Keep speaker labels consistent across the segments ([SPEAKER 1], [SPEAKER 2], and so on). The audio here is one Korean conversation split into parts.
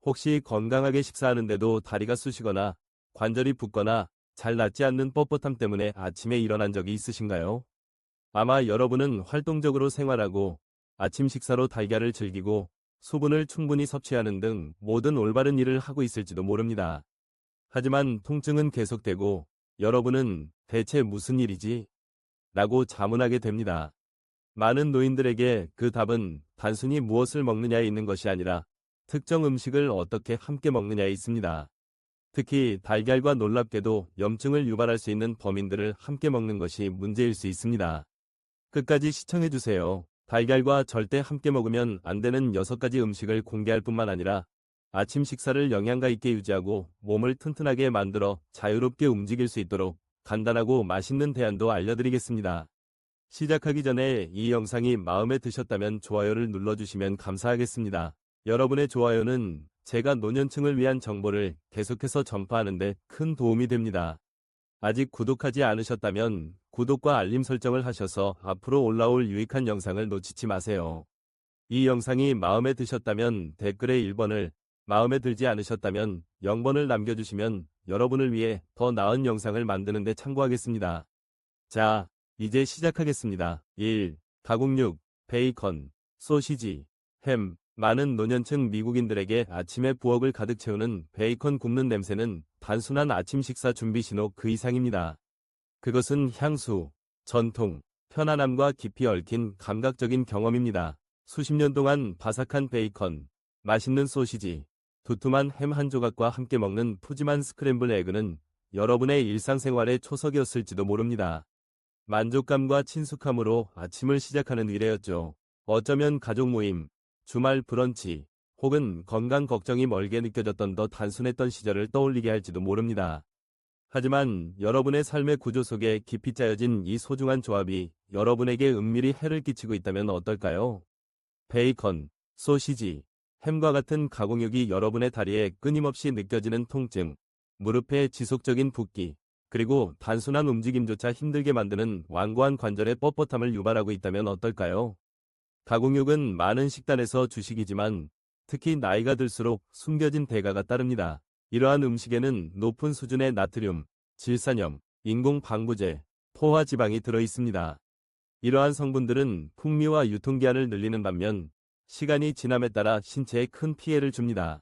[SPEAKER 1] 혹시 건강하게 식사하는데도 다리가 쑤시거나 관절이 붓거나 잘 낫지 않는 뻣뻣함 때문에 아침에 일어난 적이 있으신가요? 아마 여러분은 활동적으로 생활하고 아침 식사로 달걀을 즐기고 수분을 충분히 섭취하는 등 모든 올바른 일을 하고 있을지도 모릅니다. 하지만 통증은 계속되고 여러분은 대체 무슨 일이지? 라고 자문하게 됩니다. 많은 노인들에게 그 답은 단순히 무엇을 먹느냐에 있는 것이 아니라 특정 음식을 어떻게 함께 먹느냐에 있습니다. 특히 달걀과 놀랍게도 염증을 유발할 수 있는 범인들을 함께 먹는 것이 문제일 수 있습니다. 끝까지 시청해주세요. 달걀과 절대 함께 먹으면 안 되는 6가지 음식을 공개할 뿐만 아니라 아침 식사를 영양가 있게 유지하고 몸을 튼튼하게 만들어 자유롭게 움직일 수 있도록 간단하고 맛있는 대안도 알려드리겠습니다. 시작하기 전에 이 영상이 마음에 드셨다면 좋아요를 눌러주시면 감사하겠습니다. 여러분의 좋아요는 제가 노년층을 위한 정보를 계속해서 전파하는 데 큰 도움이 됩니다. 아직 구독하지 않으셨다면 구독과 알림 설정을 하셔서 앞으로 올라올 유익한 영상을 놓치지 마세요. 이 영상이 마음에 드셨다면 댓글에 1번을, 마음에 들지 않으셨다면 0번을 남겨주시면 여러분을 위해 더 나은 영상을 만드는 데 참고하겠습니다. 자, 이제 시작하겠습니다. 1. 가공육, 베이컨, 소시지, 햄. 많은 노년층 미국인들에게 아침에 부엌을 가득 채우는 베이컨 굽는 냄새는 단순한 아침 식사 준비 신호 그 이상입니다. 그것은 향수, 전통, 편안함과 깊이 얽힌 감각적인 경험입니다. 수십 년 동안 바삭한 베이컨, 맛있는 소시지, 두툼한 햄 한 조각과 함께 먹는 푸짐한 스크램블 에그는 여러분의 일상생활의 초석이었을지도 모릅니다. 만족감과 친숙함으로 아침을 시작하는 일이었죠. 어쩌면 가족 모임, 주말 브런치, 혹은 건강 걱정이 멀게 느껴졌던 더 단순했던 시절을 떠올리게 할지도 모릅니다. 하지만 여러분의 삶의 구조 속에 깊이 짜여진 이 소중한 조합이 여러분에게 은밀히 해를 끼치고 있다면 어떨까요? 베이컨, 소시지, 햄과 같은 가공육이 여러분의 다리에 끊임없이 느껴지는 통증, 무릎의 지속적인 붓기, 그리고 단순한 움직임조차 힘들게 만드는 완고한 관절의 뻣뻣함을 유발하고 있다면 어떨까요? 가공육은 많은 식단에서 주식이지만 특히 나이가 들수록 숨겨진 대가가 따릅니다. 이러한 음식에는 높은 수준의 나트륨, 질산염, 인공 방부제, 포화 지방이 들어 있습니다. 이러한 성분들은 풍미와 유통기한을 늘리는 반면 시간이 지남에 따라 신체에 큰 피해를 줍니다.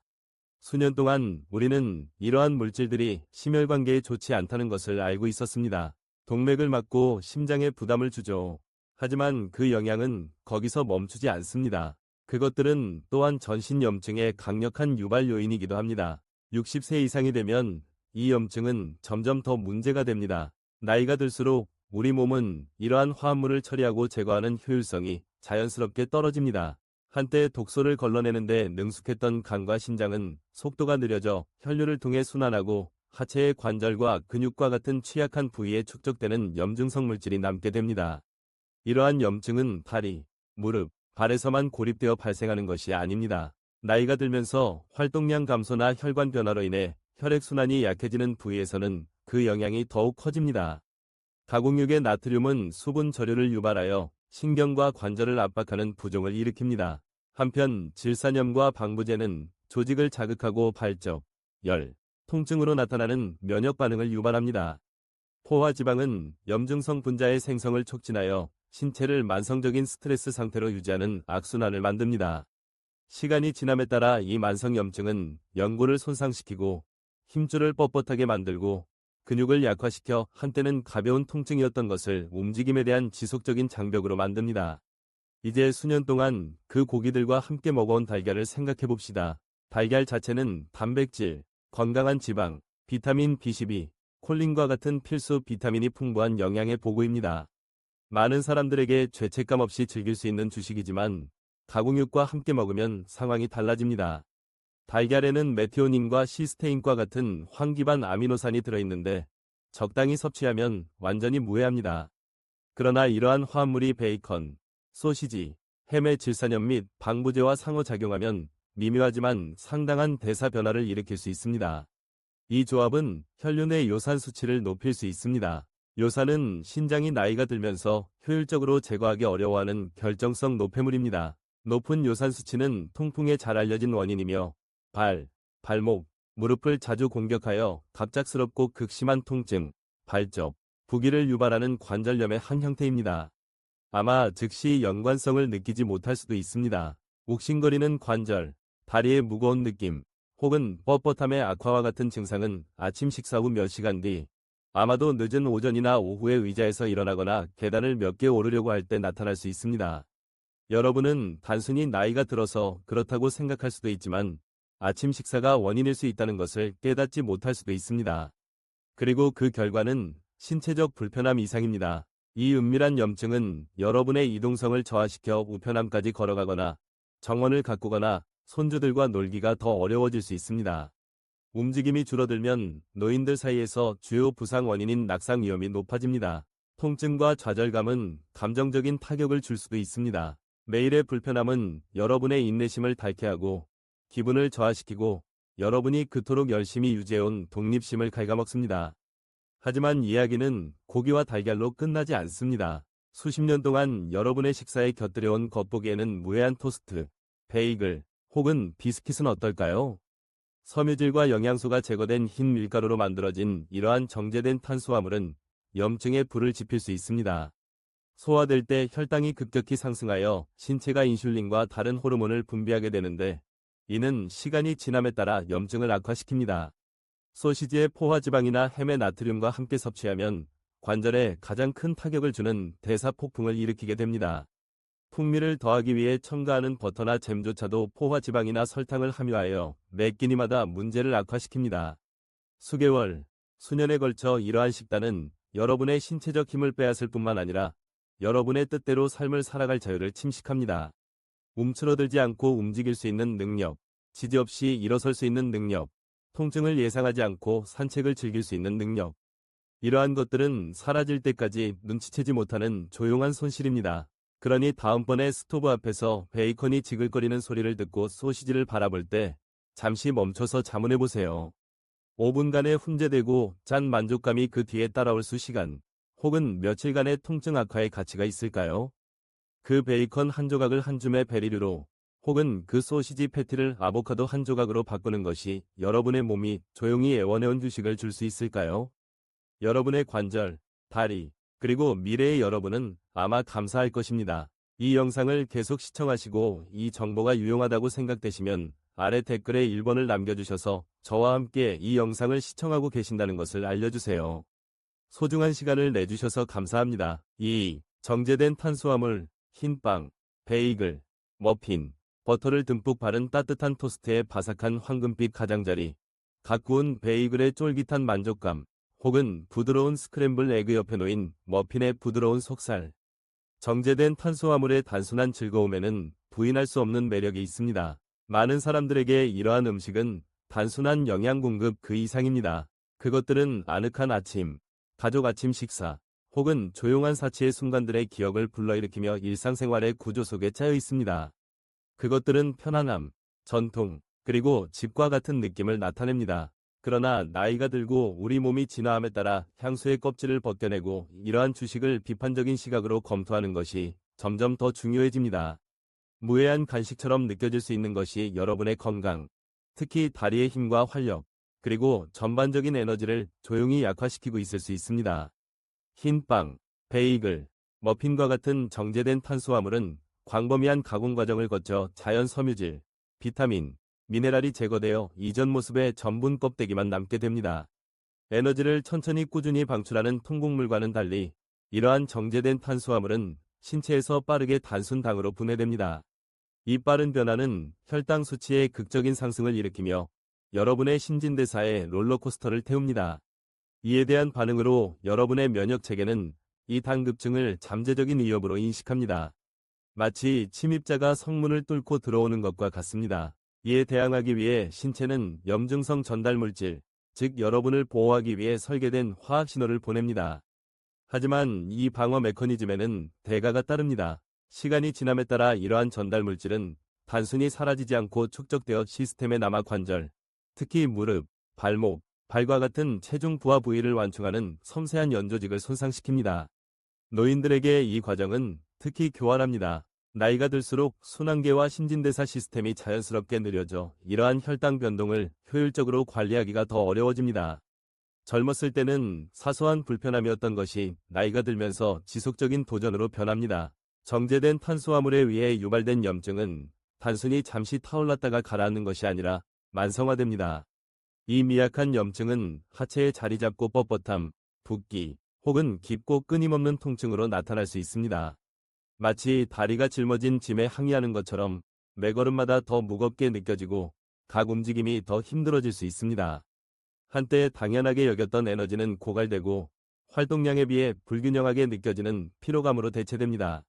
[SPEAKER 1] 수년 동안 우리는 이러한 물질들이 심혈관계에 좋지 않다는 것을 알고 있었습니다. 동맥을 막고 심장에 부담을 주죠. 하지만 그 영향은 거기서 멈추지 않습니다. 그것들은 또한 전신염증의 강력한 유발 요인이기도 합니다. 60세 이상이 되면 이 염증은 점점 더 문제가 됩니다. 나이가 들수록 우리 몸은 이러한 화합물을 처리하고 제거하는 효율성이 자연스럽게 떨어집니다. 한때 독소를 걸러내는데 능숙했던 간과 심장은 속도가 느려져 혈류를 통해 순환하고 하체의 관절과 근육과 같은 취약한 부위에 축적되는 염증성 물질이 남게 됩니다. 이러한 염증은 다리, 무릎, 발에서만 고립되어 발생하는 것이 아닙니다. 나이가 들면서 활동량 감소나 혈관 변화로 인해 혈액순환이 약해지는 부위에서는 그 영향이 더욱 커집니다. 가공육의 나트륨은 수분 저류를 유발하여 신경과 관절을 압박하는 부종을 일으킵니다. 한편 질산염과 방부제는 조직을 자극하고 발적, 열, 통증으로 나타나는 면역 반응을 유발합니다. 포화지방은 염증성 분자의 생성을 촉진하여 신체를 만성적인 스트레스 상태로 유지하는 악순환을 만듭니다. 시간이 지남에 따라 이 만성염증은 연골을 손상시키고 힘줄을 뻣뻣하게 만들고 근육을 약화시켜 한때는 가벼운 통증이었던 것을 움직임에 대한 지속적인 장벽으로 만듭니다. 이제 수년 동안 그 고기들과 함께 먹어온 달걀을 생각해봅시다. 달걀 자체는 단백질, 건강한 지방, 비타민 B12, 콜린과 같은 필수 비타민이 풍부한 영양의 보고입니다. 많은 사람들에게 죄책감 없이 즐길 수 있는 주식이지만 가공육과 함께 먹으면 상황이 달라집니다. 달걀에는 메티오닌과 시스테인과 같은 황기반 아미노산이 들어있는데 적당히 섭취하면 완전히 무해합니다. 그러나 이러한 화합물이 베이컨, 소시지, 햄의 질산염 및 방부제와 상호작용하면 미묘하지만 상당한 대사 변화를 일으킬 수 있습니다. 이 조합은 혈류 내 요산 수치를 높일 수 있습니다. 요산은 신장이 나이가 들면서 효율적으로 제거하기 어려워하는 결정성 노폐물입니다. 높은 요산 수치는 통풍에 잘 알려진 원인이며 발, 발목, 무릎을 자주 공격하여 갑작스럽고 극심한 통증, 발접, 부기를 유발하는 관절염의 한 형태입니다. 아마 즉시 연관성을 느끼지 못할 수도 있습니다. 욱신거리는 관절, 다리의 무거운 느낌, 혹은 뻣뻣함의 악화와 같은 증상은 아침 식사 후 몇 시간 뒤, 아마도 늦은 오전이나 오후에 의자에서 일어나거나 계단을 몇 개 오르려고 할 때 나타날 수 있습니다. 여러분은 단순히 나이가 들어서 그렇다고 생각할 수도 있지만 아침 식사가 원인일 수 있다는 것을 깨닫지 못할 수도 있습니다. 그리고 그 결과는 신체적 불편함 이상입니다. 이 은밀한 염증은 여러분의 이동성을 저하시켜 우편함까지 걸어가거나 정원을 가꾸거나 손주들과 놀기가 더 어려워질 수 있습니다. 움직임이 줄어들면 노인들 사이에서 주요 부상 원인인 낙상 위험이 높아집니다. 통증과 좌절감은 감정적인 타격을 줄 수도 있습니다. 매일의 불편함은 여러분의 인내심을 닳게하고 기분을 저하시키고 여러분이 그토록 열심히 유지해온 독립심을 갉아먹습니다. 하지만 이야기는 고기와 달걀로 끝나지 않습니다. 수십 년 동안 여러분의 식사에 곁들여온 겉보기에는 무해한 토스트, 베이글, 혹은 비스킷은 어떨까요? 섬유질과 영양소가 제거된 흰 밀가루로 만들어진 이러한 정제된 탄수화물은 염증에 불을 지필 수 있습니다. 소화될 때 혈당이 급격히 상승하여 신체가 인슐린과 다른 호르몬을 분비하게 되는데 이는 시간이 지남에 따라 염증을 악화시킵니다. 소시지의 포화지방이나 햄의 나트륨과 함께 섭취하면 관절에 가장 큰 타격을 주는 대사폭풍을 일으키게 됩니다. 풍미를 더하기 위해 첨가하는 버터나 잼조차도 포화지방이나 설탕을 함유하여 매 끼니마다 문제를 악화시킵니다. 수개월, 수년에 걸쳐 이러한 식단은 여러분의 신체적 힘을 빼앗을 뿐만 아니라 여러분의 뜻대로 삶을 살아갈 자유를 침식합니다. 움츠러들지 않고 움직일 수 있는 능력, 지지 없이 일어설 수 있는 능력, 통증을 예상하지 않고 산책을 즐길 수 있는 능력. 이러한 것들은 사라질 때까지 눈치채지 못하는 조용한 손실입니다. 그러니 다음번에 스토브 앞에서 베이컨이 지글거리는 소리를 듣고 소시지를 바라볼 때 잠시 멈춰서 자문해보세요. 5분간의 훈제되고 짠 만족감이 그 뒤에 따라올 수시간, 혹은 며칠간의 통증 악화의 가치가 있을까요? 그 베이컨 한 조각을 한 줌의 베리류로, 혹은 그 소시지 패티를 아보카도 한 조각으로 바꾸는 것이 여러분의 몸이 조용히 애원해온 주식을 줄 수 있을까요? 여러분의 관절, 다리, 그리고 미래의 여러분은 아마 감사할 것입니다. 이 영상을 계속 시청하시고 이 정보가 유용하다고 생각되시면 아래 댓글에 1번을 남겨주셔서 저와 함께 이 영상을 시청하고 계신다는 것을 알려주세요. 소중한 시간을 내주셔서 감사합니다. 2. 정제된 탄수화물, 흰빵, 베이글, 머핀, 버터를 듬뿍 바른 따뜻한 토스트에 바삭한 황금빛 가장자리, 갓 구운 베이글의 쫄깃한 만족감, 혹은 부드러운 스크램블 에그 옆에 놓인 머핀의 부드러운 속살. 정제된 탄수화물의 단순한 즐거움에는 부인할 수 없는 매력이 있습니다. 많은 사람들에게 이러한 음식은 단순한 영양 공급 그 이상입니다. 그것들은 아늑한 아침, 가족 아침 식사, 혹은 조용한 사치의 순간들의 기억을 불러일으키며 일상생활의 구조 속에 짜여 있습니다. 그것들은 편안함, 전통, 그리고 집과 같은 느낌을 나타냅니다. 그러나 나이가 들고 우리 몸이 진화함에 따라 향수의 껍질을 벗겨내고 이러한 주식을 비판적인 시각으로 검토하는 것이 점점 더 중요해집니다. 무해한 간식처럼 느껴질 수 있는 것이 여러분의 건강, 특히 다리의 힘과 활력, 그리고 전반적인 에너지를 조용히 약화시키고 있을 수 있습니다. 흰빵, 베이글, 머핀과 같은 정제된 탄수화물은 광범위한 가공 과정을 거쳐 자연 섬유질, 비타민, 미네랄이 제거되어 이전 모습의 전분 껍데기만 남게 됩니다. 에너지를 천천히 꾸준히 방출하는 통곡물과는 달리 이러한 정제된 탄수화물은 신체에서 빠르게 단순당으로 분해됩니다. 이 빠른 변화는 혈당 수치의 극적인 상승을 일으키며 여러분의 신진대사에 롤러코스터를 태웁니다. 이에 대한 반응으로 여러분의 면역체계는 이 당급증을 잠재적인 위협으로 인식합니다. 마치 침입자가 성문을 뚫고 들어오는 것과 같습니다. 이에 대항하기 위해 신체는 염증성 전달물질, 즉 여러분을 보호하기 위해 설계된 화학 신호를 보냅니다. 하지만 이 방어 메커니즘에는 대가가 따릅니다. 시간이 지남에 따라 이러한 전달물질은 단순히 사라지지 않고 축적되어 시스템에 남아 관절, 특히 무릎, 발목, 발과 같은 체중 부하 부위를 완충하는 섬세한 연조직을 손상시킵니다. 노인들에게 이 과정은 특히 교활합니다. 나이가 들수록 순환계와 신진대사 시스템이 자연스럽게 느려져 이러한 혈당 변동을 효율적으로 관리하기가 더 어려워집니다. 젊었을 때는 사소한 불편함이었던 것이 나이가 들면서 지속적인 도전으로 변합니다. 정제된 탄수화물에 의해 유발된 염증은 단순히 잠시 타올랐다가 가라앉는 것이 아니라 만성화됩니다. 이 미약한 염증은 하체에 자리 잡고 뻣뻣함, 붓기, 혹은 깊고 끊임없는 통증으로 나타날 수 있습니다. 마치 다리가 짊어진 짐에 항의하는 것처럼 매 걸음마다 더 무겁게 느껴지고 각 움직임이 더 힘들어질 수 있습니다. 한때 당연하게 여겼던 에너지는 고갈되고 활동량에 비해 불균형하게 느껴지는 피로감으로 대체됩니다.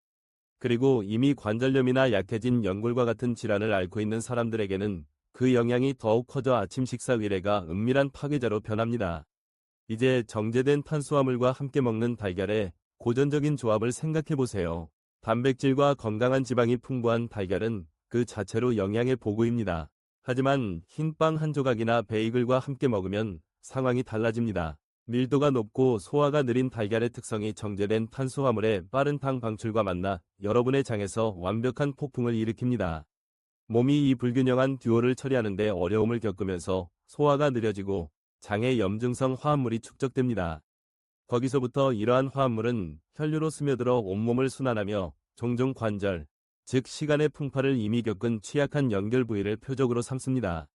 [SPEAKER 1] 그리고 이미 관절염이나 약해진 연골과 같은 질환을 앓고 있는 사람들에게는 그 영향이 더욱 커져 아침 식사 위례가 은밀한 파괴자로 변합니다. 이제 정제된 탄수화물과 함께 먹는 달걀의 고전적인 조합을 생각해 보세요. 단백질과 건강한 지방이 풍부한 달걀은 그 자체로 영양의 보고입니다. 하지만 흰 빵 한 조각이나 베이글과 함께 먹으면 상황이 달라집니다. 밀도가 높고 소화가 느린 달걀의 특성이 정제된 탄수화물의 빠른 당 방출과 만나 여러분의 장에서 완벽한 폭풍을 일으킵니다. 몸이 이 불균형한 듀오를 처리하는 데 어려움을 겪으면서 소화가 느려지고 장에 염증성 화합물이 축적됩니다. 거기서부터 이러한 화합물은 혈류로 스며들어 온몸을 순환하며 종종 관절, 즉 시간의 풍파를 이미 겪은 취약한 연결 부위를 표적으로 삼습니다.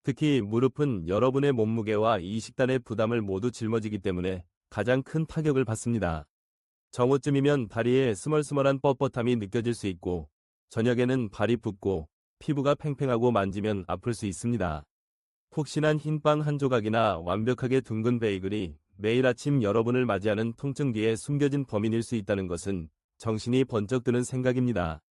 [SPEAKER 1] 특히 무릎은 여러분의 몸무게와 이 식단의 부담을 모두 짊어지기 때문에 가장 큰 타격을 받습니다. 정오쯤이면 다리에 스멀스멀한 뻣뻣함이 느껴질 수 있고 저녁에는 발이 붓고 피부가 팽팽하고 만지면 아플 수 있습니다. 푹신한 흰빵 한 조각이나 완벽하게 둥근 베이글이 매일 아침 여러분을 맞이하는 통증 뒤에 숨겨진 범인일 수 있다는 것은 정신이 번쩍 드는 생각입니다.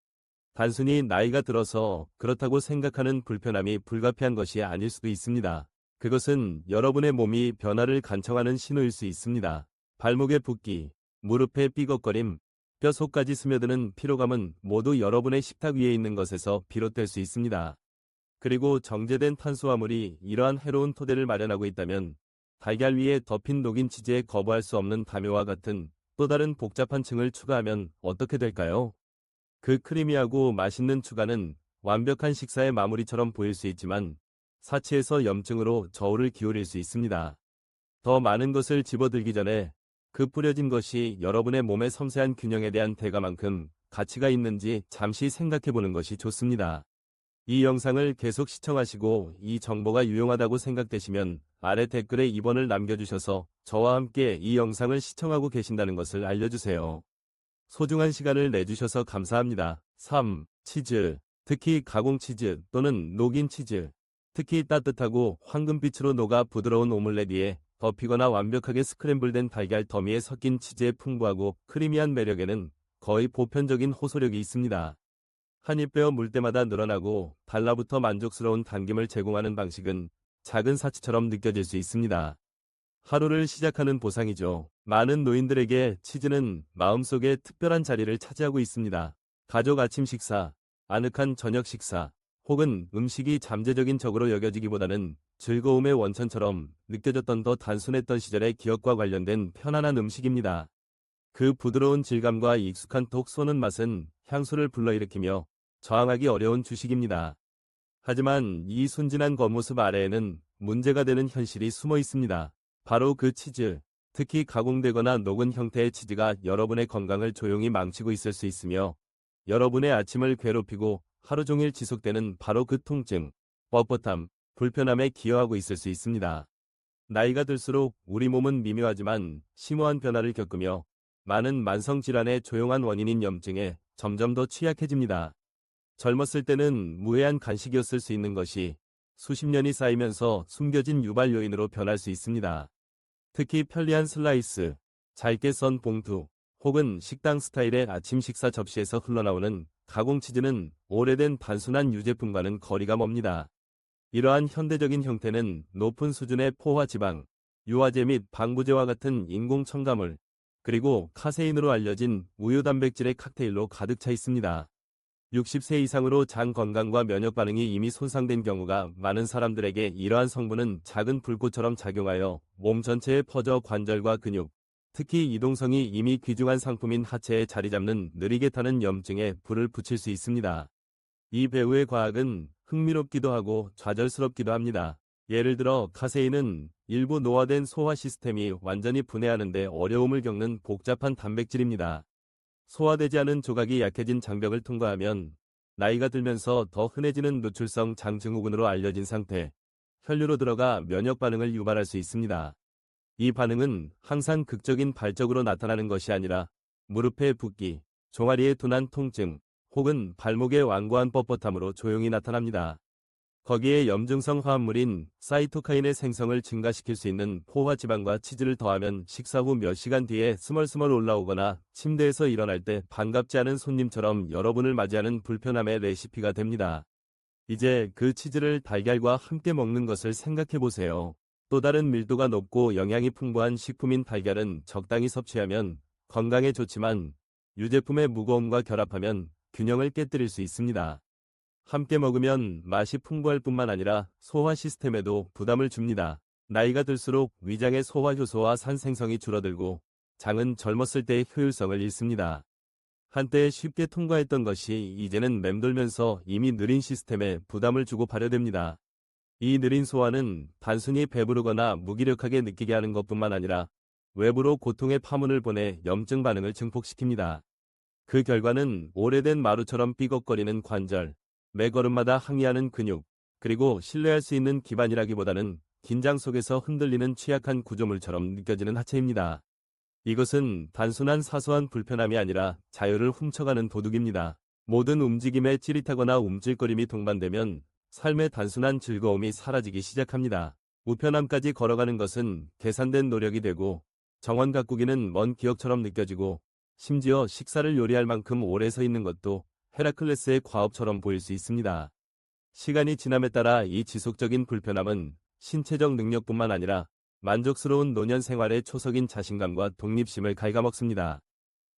[SPEAKER 1] 단순히 나이가 들어서 그렇다고 생각하는 불편함이 불가피한 것이 아닐 수도 있습니다. 그것은 여러분의 몸이 변화를 간청하는 신호일 수 있습니다. 발목의 붓기, 무릎의 삐걱거림, 뼈 속까지 스며드는 피로감은 모두 여러분의 식탁 위에 있는 것에서 비롯될 수 있습니다. 그리고 정제된 탄수화물이 이러한 해로운 토대를 마련하고 있다면 달걀 위에 덮인 녹인 치즈에 거부할 수 없는 담요와 같은 또 다른 복잡한 층을 추가하면 어떻게 될까요? 그 크리미하고 맛있는 추가는 완벽한 식사의 마무리처럼 보일 수 있지만 사치에서 염증으로 저울을 기울일 수 있습니다. 더 많은 것을 집어들기 전에 그 뿌려진 것이 여러분의 몸의 섬세한 균형에 대한 대가만큼 가치가 있는지 잠시 생각해보는 것이 좋습니다. 이 영상을 계속 시청하시고 이 정보가 유용하다고 생각되시면 아래 댓글에 2번을 남겨주셔서 저와 함께 이 영상을 시청하고 계신다는 것을 알려주세요. 소중한 시간을 내주셔서 감사합니다. 3. 치즈. 특히 가공치즈 또는 녹인 치즈. 특히 따뜻하고 황금빛으로 녹아 부드러운 오믈렛 위에 덮이거나 완벽하게 스크램블된 달걀 더미에 섞인 치즈의 풍부하고 크리미한 매력에는 거의 보편적인 호소력이 있습니다. 한 입 베어 물 때마다 늘어나고 달라붙어 만족스러운 당김을 제공하는 방식은 작은 사치처럼 느껴질 수 있습니다. 하루를 시작하는 보상이죠. 많은 노인들에게 치즈는 마음속에 특별한 자리를 차지하고 있습니다. 가족 아침 식사, 아늑한 저녁 식사, 혹은 음식이 잠재적인 적으로 여겨지기보다는 즐거움의 원천처럼 느껴졌던 더 단순했던 시절의 기억과 관련된 편안한 음식입니다. 그 부드러운 질감과 익숙한 톡 쏘는 맛은 향수를 불러일으키며 저항하기 어려운 주식입니다. 하지만 이 순진한 겉모습 아래에는 문제가 되는 현실이 숨어 있습니다. 바로 그 치즈, 특히 가공되거나 녹은 형태의 치즈가 여러분의 건강을 조용히 망치고 있을 수 있으며 여러분의 아침을 괴롭히고 하루 종일 지속되는 바로 그 통증, 뻣뻣함, 불편함에 기여하고 있을 수 있습니다. 나이가 들수록 우리 몸은 미묘하지만 심오한 변화를 겪으며 많은 만성질환의 조용한 원인인 염증에 점점 더 취약해집니다. 젊었을 때는 무해한 간식이었을 수 있는 것이 수십 년이 쌓이면서 숨겨진 유발 요인으로 변할 수 있습니다. 특히 편리한 슬라이스, 잘게 썬 봉투, 혹은 식당 스타일의 아침 식사 접시에서 흘러나오는 가공치즈는 오래된 단순한 유제품과는 거리가 멉니다. 이러한 현대적인 형태는 높은 수준의 포화 지방, 유화제 및 방부제와 같은 인공 첨가물, 그리고 카세인으로 알려진 우유 단백질의 칵테일로 가득 차 있습니다. 60세 이상으로 장 건강과 면역 반응이 이미 손상된 경우가 많은 사람들에게 이러한 성분은 작은 불꽃처럼 작용하여 몸 전체에 퍼져 관절과 근육, 특히 이동성이 이미 귀중한 상품인 하체에 자리 잡는 느리게 타는 염증에 불을 붙일 수 있습니다. 이 배우의 과학은 흥미롭기도 하고 좌절스럽기도 합니다. 예를 들어 카세인은 일부 노화된 소화 시스템이 완전히 분해하는 데 어려움을 겪는 복잡한 단백질입니다. 소화되지 않은 조각이 약해진 장벽을 통과하면 나이가 들면서 더 흔해지는 노출성 장증후군으로 알려진 상태, 혈류로 들어가 면역 반응을 유발할 수 있습니다. 이 반응은 항상 극적인 발적으로 나타나는 것이 아니라 무릎의 붓기, 종아리의 둔한 통증, 혹은 발목의 완고한 뻣뻣함으로 조용히 나타납니다. 거기에 염증성 화합물인 사이토카인의 생성을 증가시킬 수 있는 포화지방과 치즈를 더하면 식사 후 몇 시간 뒤에 스멀스멀 올라오거나 침대에서 일어날 때 반갑지 않은 손님처럼 여러분을 맞이하는 불편함의 레시피가 됩니다. 이제 그 치즈를 달걀과 함께 먹는 것을 생각해 보세요. 또 다른 밀도가 높고 영양이 풍부한 식품인 달걀은 적당히 섭취하면 건강에 좋지만 유제품의 무거움과 결합하면 균형을 깨뜨릴 수 있습니다. 함께 먹으면 맛이 풍부할 뿐만 아니라 소화 시스템에도 부담을 줍니다. 나이가 들수록 위장의 소화 효소와 산 생성이 줄어들고 장은 젊었을 때의 효율성을 잃습니다. 한때 쉽게 통과했던 것이 이제는 맴돌면서 이미 느린 시스템에 부담을 주고 발효됩니다. 이 느린 소화는 단순히 배부르거나 무기력하게 느끼게 하는 것뿐만 아니라 외부로 고통의 파문을 보내 염증 반응을 증폭시킵니다. 그 결과는 오래된 마루처럼 삐걱거리는 관절, 매 걸음마다 항의하는 근육, 그리고 신뢰할 수 있는 기반이라기보다는 긴장 속에서 흔들리는 취약한 구조물처럼 느껴지는 하체입니다. 이것은 단순한 사소한 불편함이 아니라 자유를 훔쳐가는 도둑입니다. 모든 움직임에 찌릿하거나 움찔거림이 동반되면 삶의 단순한 즐거움이 사라지기 시작합니다. 우편함까지 걸어가는 것은 계산된 노력이 되고 정원 가꾸기는 먼 기억처럼 느껴지고 심지어 식사를 요리할 만큼 오래 서 있는 것도 헤라클레스의 과업처럼 보일 수 있습니다. 시간이 지남에 따라 이 지속적인 불편함은 신체적 능력뿐만 아니라 만족스러운 노년 생활의 초석인 자신감과 독립심을 갉아먹습니다.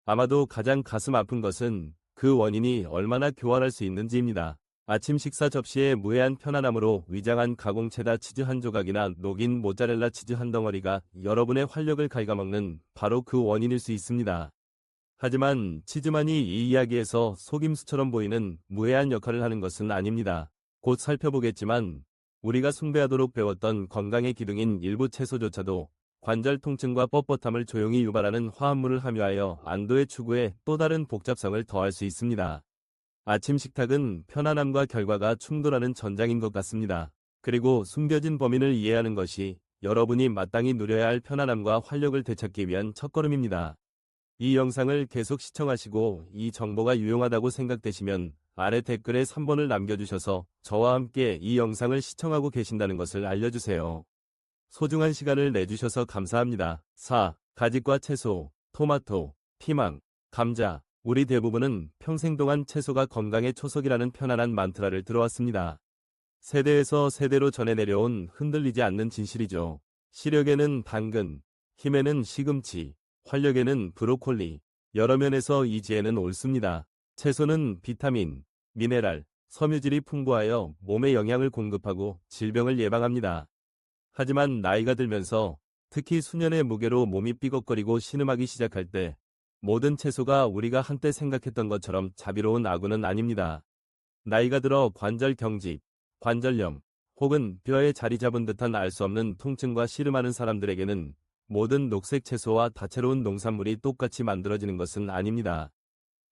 [SPEAKER 1] 아마도 가장 가슴 아픈 것은 그 원인이 얼마나 교활할 수 있는지입니다. 아침 식사 접시에 무해한 편안함으로 위장한 가공 체다 치즈 한 조각이나 녹인 모짜렐라 치즈 한 덩어리가 여러분의 활력을 갉아먹는 바로 그 원인일 수 있습니다. 하지만 치즈만이 이 이야기에서 속임수처럼 보이는 무해한 역할을 하는 것은 아닙니다. 곧 살펴보겠지만 우리가 숭배하도록 배웠던 건강의 기둥인 일부 채소조차도 관절 통증과 뻣뻣함을 조용히 유발하는 화합물을 함유하여 안도의 추구에 또 다른 복잡성을 더할 수 있습니다. 아침 식탁은 편안함과 결과가 충돌하는 전장인 것 같습니다. 그리고 숨겨진 범인을 이해하는 것이 여러분이 마땅히 누려야 할 편안함과 활력을 되찾기 위한 첫걸음입니다. 이 영상을 계속 시청하시고 이 정보가 유용하다고 생각되시면 아래 댓글에 3번을 남겨주셔서 저와 함께 이 영상을 시청하고 계신다는 것을 알려주세요. 소중한 시간을 내주셔서 감사합니다. 4. 가지과 채소, 토마토, 피망, 감자. 우리 대부분은 평생 동안 채소가 건강의 초석이라는 편안한 만트라를 들어왔습니다. 세대에서 세대로 전해 내려온 흔들리지 않는 진실이죠. 시력에는 당근, 힘에는 시금치, 활력에는 브로콜리, 여러 면에서 이 지혜는 옳습니다. 채소는 비타민, 미네랄, 섬유질이 풍부하여 몸에 영양을 공급하고 질병을 예방합니다. 하지만 나이가 들면서 특히 수년의 무게로 몸이 삐걱거리고 신음하기 시작할 때 모든 채소가 우리가 한때 생각했던 것처럼 자비로운 아군은 아닙니다. 나이가 들어 관절 경직, 관절염, 혹은 뼈에 자리 잡은 듯한 알 수 없는 통증과 씨름하는 사람들에게는 모든 녹색 채소와 다채로운 농산물이 똑같이 만들어지는 것은 아닙니다.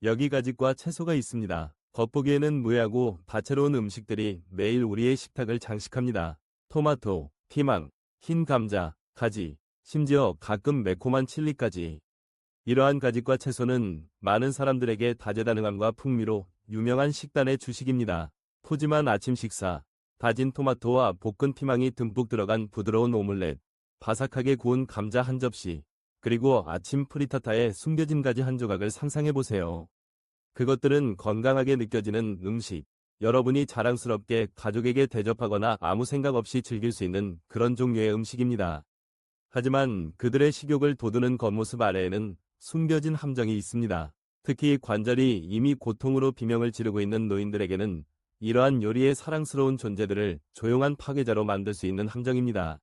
[SPEAKER 1] 여기 가지과 채소가 있습니다. 겉보기에는 무해하고 다채로운 음식들이 매일 우리의 식탁을 장식합니다. 토마토, 피망, 흰 감자, 가지, 심지어 가끔 매콤한 칠리까지. 이러한 가지과 채소는 많은 사람들에게 다재다능함과 풍미로 유명한 식단의 주식입니다. 푸짐한 아침 식사, 다진 토마토와 볶은 피망이 듬뿍 들어간 부드러운 오믈렛, 바삭하게 구운 감자 한 접시, 그리고 아침 프리타타에 숨겨진 가지 한 조각을 상상해보세요. 그것들은 건강하게 느껴지는 음식, 여러분이 자랑스럽게 가족에게 대접하거나 아무 생각 없이 즐길 수 있는 그런 종류의 음식입니다. 하지만 그들의 식욕을 돋우는 겉모습 아래에는 숨겨진 함정이 있습니다. 특히 관절이 이미 고통으로 비명을 지르고 있는 노인들에게는 이러한 요리의 사랑스러운 존재들을 조용한 파괴자로 만들 수 있는 함정입니다.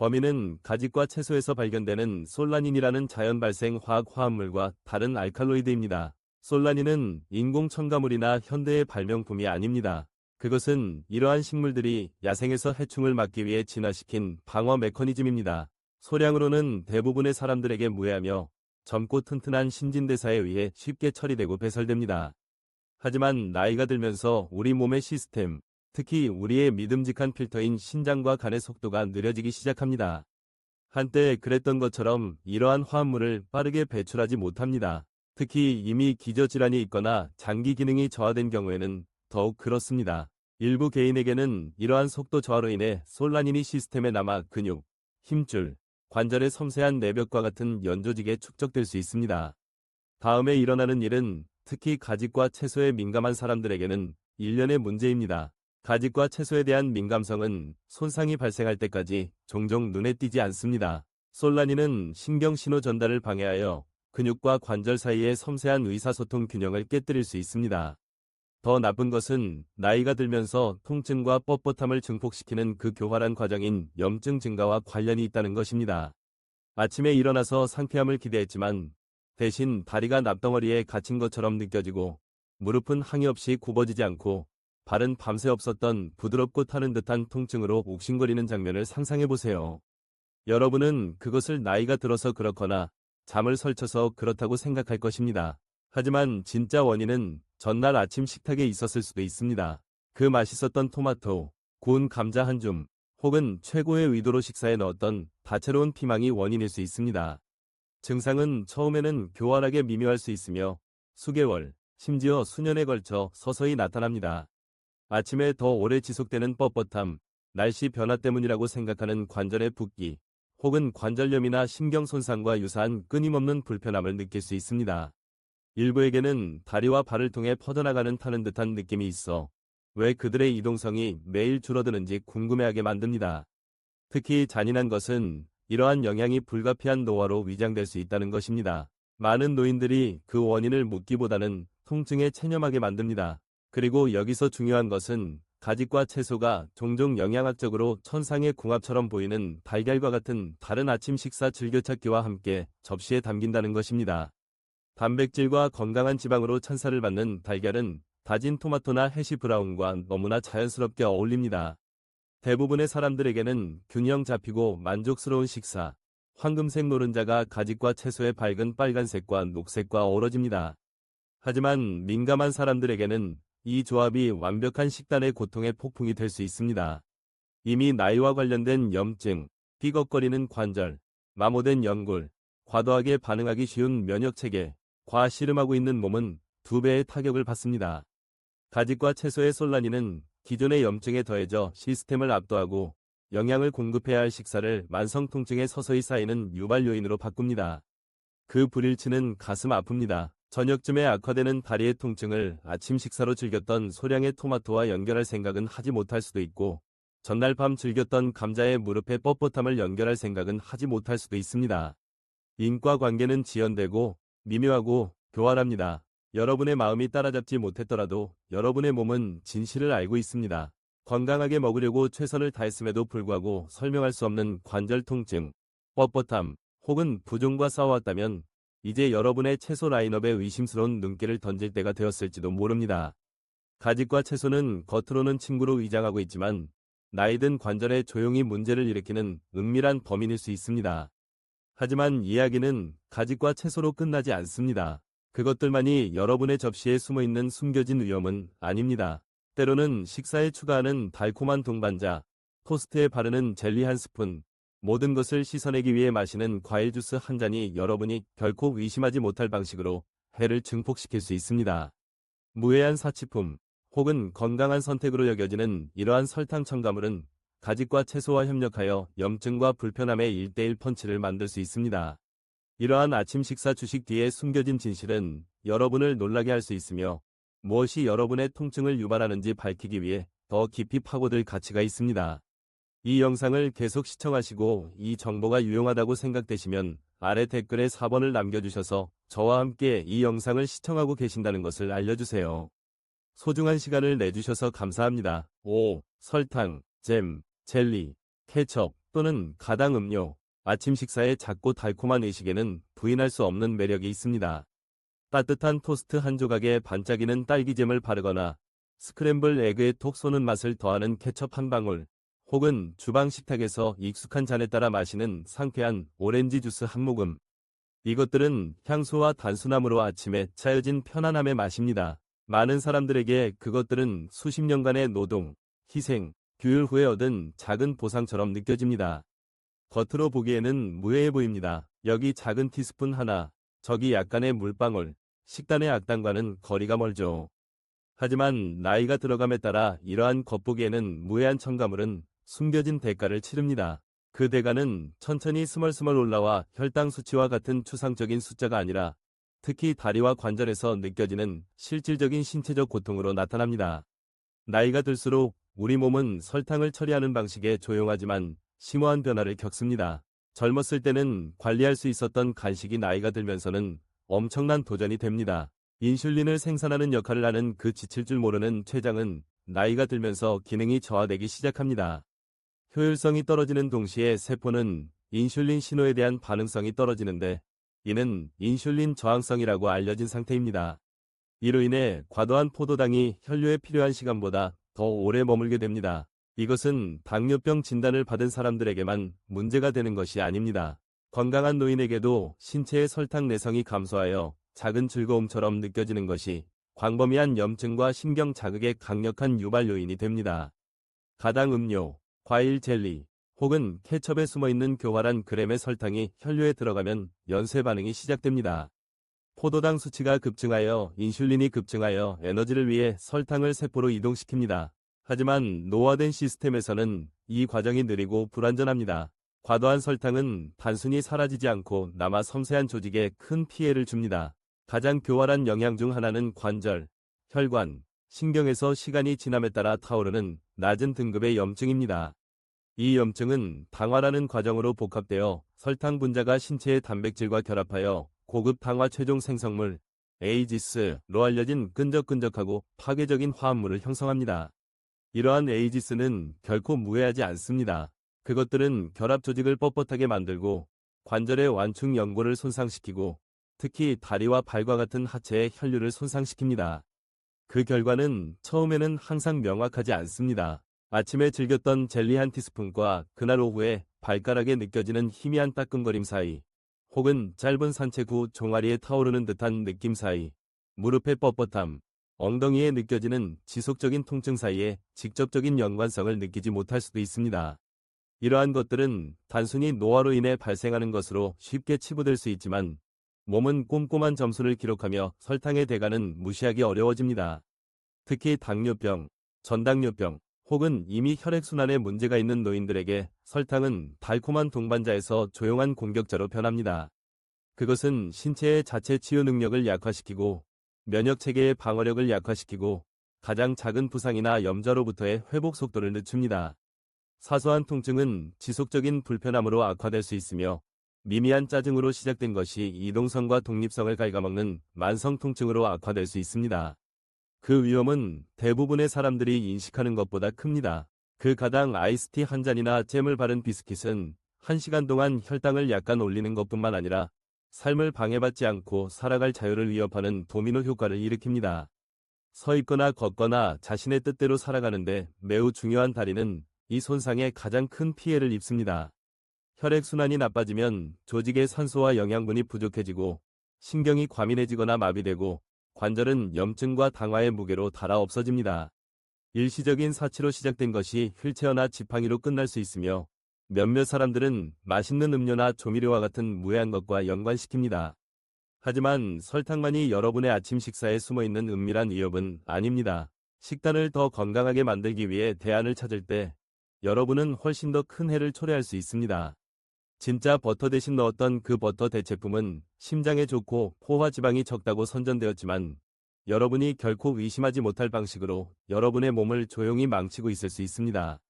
[SPEAKER 1] 범인은 가짓과 채소에서 발견되는 솔라닌이라는 자연 발생 화학 화합물과 다른 알칼로이드입니다. 솔라닌은 인공 첨가물이나 현대의 발명품이 아닙니다. 그것은 이러한 식물들이 야생에서 해충을 막기 위해 진화시킨 방어 메커니즘입니다. 소량으로는 대부분의 사람들에게 무해하며 젊고 튼튼한 신진대사에 의해 쉽게 처리되고 배설됩니다. 하지만 나이가 들면서 우리 몸의 시스템, 특히 우리의 믿음직한 필터인 신장과 간의 속도가 느려지기 시작합니다. 한때 그랬던 것처럼 이러한 화합물을 빠르게 배출하지 못합니다. 특히 이미 기저질환이 있거나 장기 기능이 저하된 경우에는 더욱 그렇습니다. 일부 개인에게는 이러한 속도 저하로 인해 솔라닌이 시스템에 남아 근육, 힘줄, 관절의 섬세한 내벽과 같은 연조직에 축적될 수 있습니다. 다음에 일어나는 일은 특히 가짓과 채소에 민감한 사람들에게는 일련의 문제입니다. 가짓과 채소에 대한 민감성은 손상이 발생할 때까지 종종 눈에 띄지 않습니다. 솔라닌은 신경 신호 전달을 방해하여 근육과 관절 사이의 섬세한 의사소통 균형을 깨뜨릴 수 있습니다. 더 나쁜 것은 나이가 들면서 통증과 뻣뻣함을 증폭시키는 그 교활한 과정인 염증 증가와 관련이 있다는 것입니다. 아침에 일어나서 상쾌함을 기대했지만 대신 다리가 납덩어리에 갇힌 것처럼 느껴지고 무릎은 항의 없이 굽어지지 않고 발은 밤새 없었던 부드럽고 타는 듯한 통증으로 욱신거리는 장면을 상상해보세요. 여러분은 그것을 나이가 들어서 그렇거나 잠을 설쳐서 그렇다고 생각할 것입니다. 하지만 진짜 원인은 전날 아침 식탁에 있었을 수도 있습니다. 그 맛있었던 토마토, 구운 감자 한 줌, 혹은 최고의 의도로 식사에 넣었던 다채로운 피망이 원인일 수 있습니다. 증상은 처음에는 교활하게 미묘할 수 있으며 수개월, 심지어 수년에 걸쳐 서서히 나타납니다. 아침에 더 오래 지속되는 뻣뻣함, 날씨 변화 때문이라고 생각하는 관절의 붓기, 혹은 관절염이나 신경 손상과 유사한 끊임없는 불편함을 느낄 수 있습니다. 일부에게는 다리와 발을 통해 퍼져나가는 타는 듯한 느낌이 있어 왜 그들의 이동성이 매일 줄어드는지 궁금해하게 만듭니다. 특히 잔인한 것은 이러한 영향이 불가피한 노화로 위장될 수 있다는 것입니다. 많은 노인들이 그 원인을 묻기보다는 통증에 체념하게 만듭니다. 그리고 여기서 중요한 것은 가짓과 채소가 종종 영양학적으로 천상의 궁합처럼 보이는 달걀과 같은 다른 아침 식사 즐겨찾기와 함께 접시에 담긴다는 것입니다. 단백질과 건강한 지방으로 찬사를 받는 달걀은 다진 토마토나 해시 브라운과 너무나 자연스럽게 어울립니다. 대부분의 사람들에게는 균형 잡히고 만족스러운 식사, 황금색 노른자가 가짓과 채소의 밝은 빨간색과 녹색과 어우러집니다. 하지만 민감한 사람들에게는 이 조합이 완벽한 식단의 고통의 폭풍이 될 수 있습니다. 이미 나이와 관련된 염증, 삐걱거리는 관절, 마모된 연골, 과도하게 반응하기 쉬운 면역체계, 과씨름하고 있는 몸은 2배의 타격을 받습니다. 가짓과 채소의 솔라닌은 기존의 염증에 더해져 시스템을 압도하고 영양을 공급해야 할 식사를 만성 통증에 서서히 쌓이는 유발 요인으로 바꿉니다. 그 불일치는 가슴 아픕니다. 저녁쯤에 악화되는 다리의 통증을 아침 식사로 즐겼던 소량의 토마토와 연결할 생각은 하지 못할 수도 있고 전날 밤 즐겼던 감자의 무릎의 뻣뻣함을 연결할 생각은 하지 못할 수도 있습니다. 인과관계는 지연되고 미묘하고 교활합니다. 여러분의 마음이 따라잡지 못했더라도 여러분의 몸은 진실을 알고 있습니다. 건강하게 먹으려고 최선을 다했음에도 불구하고 설명할 수 없는 관절 통증, 뻣뻣함, 혹은 부종과 싸워왔다면 이제 여러분의 채소 라인업에 의심스러운 눈길을 던질 때가 되었을지도 모릅니다. 가짓과 채소는 겉으로는 친구로 위장하고 있지만 나이든 관절에 조용히 문제를 일으키는 은밀한 범인일 수 있습니다. 하지만 이야기는 가짓과 채소로 끝나지 않습니다. 그것들만이 여러분의 접시에 숨어있는 숨겨진 위험은 아닙니다. 때로는 식사에 추가하는 달콤한 동반자, 토스트에 바르는 젤리 한 스푼, 모든 것을 씻어내기 위해 마시는 과일 주스 한 잔이 여러분이 결코 의심하지 못할 방식으로 해를 증폭시킬 수 있습니다. 무해한 사치품, 혹은 건강한 선택으로 여겨지는 이러한 설탕 첨가물은 가짓과 채소와 협력하여 염증과 불편함의 1:1 펀치를 만들 수 있습니다. 이러한 아침 식사 주식 뒤에 숨겨진 진실은 여러분을 놀라게 할 수 있으며 무엇이 여러분의 통증을 유발하는지 밝히기 위해 더 깊이 파고들 가치가 있습니다. 이 영상을 계속 시청하시고 이 정보가 유용하다고 생각되시면 아래 댓글에 4번을 남겨주셔서 저와 함께 이 영상을 시청하고 계신다는 것을 알려주세요. 소중한 시간을 내주셔서 감사합니다. 5. 설탕, 잼, 젤리, 케첩, 또는 가당 음료, 아침 식사의 작고 달콤한 의식에는 부인할 수 없는 매력이 있습니다. 따뜻한 토스트 한 조각에 반짝이는 딸기잼을 바르거나 스크램블 에그에 톡 쏘는 맛을 더하는 케첩 한 방울, 혹은 주방 식탁에서 익숙한 잔에 따라 마시는 상쾌한 오렌지 주스 한 모금. 이것들은 향수와 단순함으로 아침에 짜여진 편안함의 맛입니다. 많은 사람들에게 그것들은 수십 년간의 노동, 희생, 규율 후에 얻은 작은 보상처럼 느껴집니다. 겉으로 보기에는 무해해 보입니다. 여기 작은 티스푼 하나, 저기 약간의 물방울, 식단의 악당과는 거리가 멀죠. 하지만 나이가 들어감에 따라 이러한 겉보기에는 무해한 첨가물은 숨겨진 대가를 치릅니다. 그 대가는 천천히 스멀스멀 올라와 혈당 수치와 같은 추상적인 숫자가 아니라 특히 다리와 관절에서 느껴지는 실질적인 신체적 고통으로 나타납니다. 나이가 들수록 우리 몸은 설탕을 처리하는 방식에 조용하지만 심오한 변화를 겪습니다. 젊었을 때는 관리할 수 있었던 간식이 나이가 들면서는 엄청난 도전이 됩니다. 인슐린을 생산하는 역할을 하는 그 지칠 줄 모르는 췌장은 나이가 들면서 기능이 저하되기 시작합니다. 효율성이 떨어지는 동시에 세포는 인슐린 신호에 대한 반응성이 떨어지는데, 이는 인슐린 저항성이라고 알려진 상태입니다. 이로 인해 과도한 포도당이 혈류에 필요한 시간보다 더 오래 머물게 됩니다. 이것은 당뇨병 진단을 받은 사람들에게만 문제가 되는 것이 아닙니다. 건강한 노인에게도 신체의 설탕 내성이 감소하여 작은 즐거움처럼 느껴지는 것이 광범위한 염증과 신경 자극의 강력한 유발 요인이 됩니다. 가당 음료, 과일 젤리, 혹은 케첩에 숨어있는 교활한 그램의 설탕이 혈류에 들어가면 연쇄 반응이 시작됩니다. 포도당 수치가 급증하여 인슐린이 급증하여 에너지를 위해 설탕을 세포로 이동시킵니다. 하지만 노화된 시스템에서는 이 과정이 느리고 불완전합니다. 과도한 설탕은 단순히 사라지지 않고 남아 섬세한 조직에 큰 피해를 줍니다. 가장 교활한 영양 중 하나는 관절, 혈관, 신경에서 시간이 지남에 따라 타오르는 낮은 등급의 염증입니다. 이 염증은 당화라는 과정으로 복합되어 설탕 분자가 신체의 단백질과 결합하여 고급 당화 최종 생성물, 에이지스로 알려진 끈적끈적하고 파괴적인 화합물을 형성합니다. 이러한 에이지스는 결코 무해하지 않습니다. 그것들은 결합 조직을 뻣뻣하게 만들고 관절의 완충 연골을 손상시키고 특히 다리와 발과 같은 하체의 혈류를 손상시킵니다. 그 결과는 처음에는 항상 명확하지 않습니다. 아침에 즐겼던 젤리 한 티스푼과 그날 오후에 발가락에 느껴지는 희미한 따끔거림 사이, 혹은 짧은 산책 후 종아리에 타오르는 듯한 느낌 사이, 무릎의 뻣뻣함, 엉덩이에 느껴지는 지속적인 통증 사이에 직접적인 연관성을 느끼지 못할 수도 있습니다. 이러한 것들은 단순히 노화로 인해 발생하는 것으로 쉽게 치부될 수 있지만 몸은 꼼꼼한 점수를 기록하며 설탕의 대가는 무시하기 어려워집니다. 특히 당뇨병, 전당뇨병, 혹은 이미 혈액순환에 문제가 있는 노인들에게 설탕은 달콤한 동반자에서 조용한 공격자로 변합니다. 그것은 신체의 자체 치유 능력을 약화시키고 면역체계의 방어력을 약화시키고 가장 작은 부상이나 염좌로부터의 회복 속도를 늦춥니다. 사소한 통증은 지속적인 불편함으로 악화될 수 있으며 미미한 짜증으로 시작된 것이 이동성과 독립성을 갉아먹는 만성 통증으로 악화될 수 있습니다. 그 위험은 대부분의 사람들이 인식하는 것보다 큽니다. 그 가당 아이스티 한 잔이나 잼을 바른 비스킷은 1시간 동안 혈당을 약간 올리는 것뿐만 아니라 삶을 방해받지 않고 살아갈 자유를 위협하는 도미노 효과를 일으킵니다. 서 있거나 걷거나 자신의 뜻대로 살아가는데 매우 중요한 다리는 이 손상에 가장 큰 피해를 입습니다. 혈액순환이 나빠지면 조직의 산소와 영양분이 부족해지고 신경이 과민해지거나 마비되고 관절은 염증과 당화의 무게로 닳아 없어집니다. 일시적인 사치로 시작된 것이 휠체어나 지팡이로 끝날 수 있으며 몇몇 사람들은 맛있는 음료나 조미료와 같은 무해한 것과 연관시킵니다. 하지만 설탕만이 여러분의 아침 식사에 숨어있는 은밀한 위협은 아닙니다. 식단을 더 건강하게 만들기 위해 대안을 찾을 때 여러분은 훨씬 더 큰 해를 초래할 수 있습니다. 진짜 버터 대신 넣었던 그 버터 대체품은 심장에 좋고 포화 지방이 적다고 선전되었지만 여러분이 결코 의심하지 못할 방식으로 여러분의 몸을 조용히 망치고 있을 수 있습니다.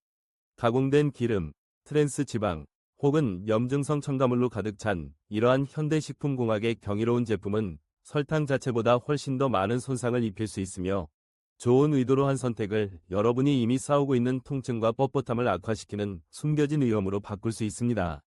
[SPEAKER 1] 가공된 기름, 트랜스 지방, 혹은 염증성 첨가물로 가득 찬 이러한 현대식품공학의 경이로운 제품은 설탕 자체보다 훨씬 더 많은 손상을 입힐 수 있으며 좋은 의도로 한 선택을 여러분이 이미 싸우고 있는 통증과 뻣뻣함을 악화시키는 숨겨진 위험으로 바꿀 수 있습니다.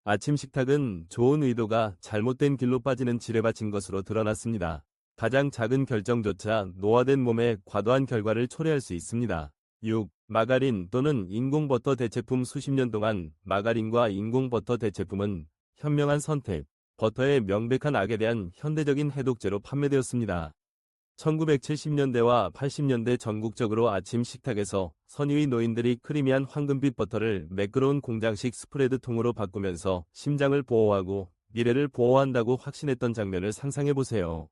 [SPEAKER 1] 아침 식탁은 좋은 의도가 잘못된 길로 빠지는 지뢰밭인 것으로 드러났습니다. 가장 작은 결정조차 노화된 몸에 과도한 결과를 초래할 수 있습니다. 6. 마가린 또는 인공버터 대체품. 수십 년 동안 마가린과 인공버터 대체품은 현명한 선택, 버터의 명백한 악에 대한 현대적인 해독제로 판매되었습니다. 1970년대와 80년대 전국적으로 아침 식탁에서 선유의 노인들이 크리미한 황금빛 버터를 매끄러운 공장식 스프레드 통으로 바꾸면서 심장을 보호하고 미래를 보호한다고 확신했던 장면을 상상해보세요.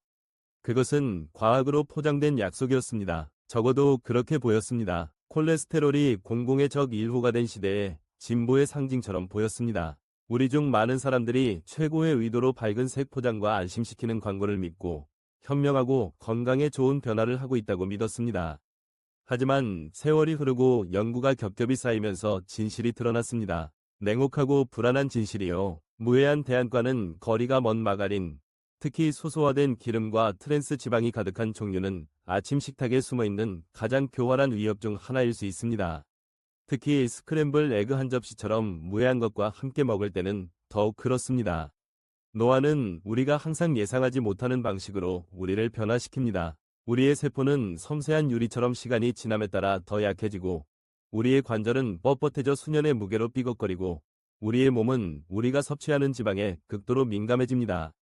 [SPEAKER 1] 그것은 과학으로 포장된 약속이었습니다. 적어도 그렇게 보였습니다. 콜레스테롤이 공공의 적 1호가 된 시대에 진보의 상징처럼 보였습니다. 우리 중 많은 사람들이 최고의 의도로 밝은 색 포장과 안심시키는 광고를 믿고 현명하고 건강에 좋은 변화를 하고 있다고 믿었습니다. 하지만 세월이 흐르고 연구가 겹겹이 쌓이면서 진실이 드러났습니다. 냉혹하고 불안한 진실이요. 무해한 대안과는 거리가 먼 마가린, 특히 소소화된 기름과 트랜스 지방이 가득한 종류는 아침 식탁에 숨어있는 가장 교활한 위협 중 하나일 수 있습니다. 특히 스크램블 에그 한 접시처럼 무해한 것과 함께 먹을 때는 더욱 그렇습니다. 노화는 우리가 항상 예상하지 못하는 방식으로 우리를 변화시킵니다. 우리의 세포는 섬세한 유리처럼 시간이 지남에 따라 더 약해지고, 우리의 관절은 뻣뻣해져 수년의 무게로 삐걱거리고, 우리의 몸은 우리가 섭취하는 지방에 극도로 민감해집니다.